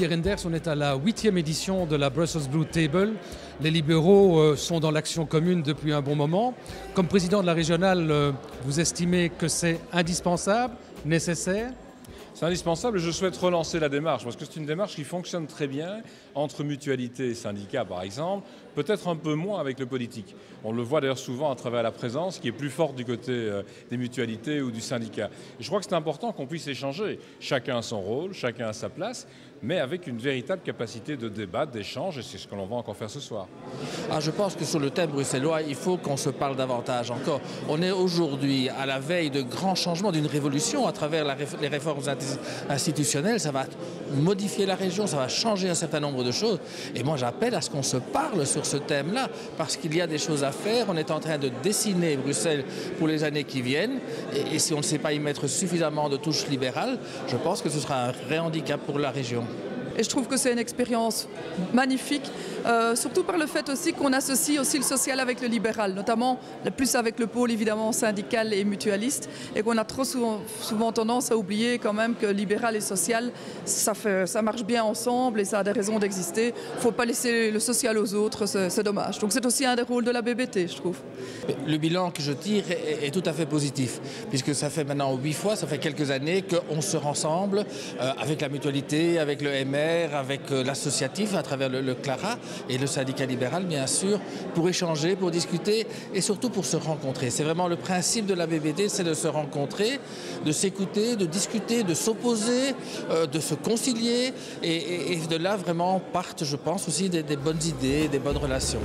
Didier Renders, on est à la 8e édition de la Brussels Blue Table. Les libéraux sont dans l'action commune depuis un bon moment. Comme président de la régionale, vous estimez que c'est indispensable, nécessaire ? C'est indispensable et je souhaite relancer la démarche parce que c'est une démarche qui fonctionne très bien entre mutualités et syndicats par exemple, peut-être un peu moins avec le politique. On le voit d'ailleurs souvent à travers la présence qui est plus forte du côté des mutualités ou du syndicat. Et je crois que c'est important qu'on puisse échanger. Chacun a son rôle, chacun a sa place, mais avec une véritable capacité de débat, d'échange et c'est ce que l'on va encore faire ce soir. Je pense que sur le thème bruxellois, il faut qu'on se parle davantage encore. On est aujourd'hui à la veille de grands changements, d'une révolution à travers les réformes institutionnelles. Ça va modifier la région, ça va changer un certain nombre de choses. Et moi, j'appelle à ce qu'on se parle sur ce thème-là, parce qu'il y a des choses à faire. On est en train de dessiner Bruxelles pour les années qui viennent. Et si on ne sait pas y mettre suffisamment de touches libérales, je pense que ce sera un vrai handicap pour la région. Et je trouve que c'est une expérience magnifique, surtout par le fait aussi qu'on associe aussi le social avec le libéral, notamment plus avec le pôle évidemment syndical et mutualiste, et qu'on a trop souvent tendance à oublier quand même que libéral et social, ça marche bien ensemble et ça a des raisons d'exister. Il ne faut pas laisser le social aux autres, c'est dommage. Donc c'est aussi un des rôles de la BBT, je trouve. Le bilan que je tire est tout à fait positif, puisque ça fait maintenant 8 fois, ça fait quelques années qu'on se rassemble avec la mutualité, avec le MR, avec l'associatif à travers le CLARA et le syndicat libéral bien sûr, pour échanger, pour discuter et surtout pour se rencontrer. C'est vraiment le principe de la BBT, c'est de se rencontrer, de s'écouter, de discuter, de s'opposer, de se concilier et de là vraiment partent, je pense, aussi des bonnes idées, des bonnes relations.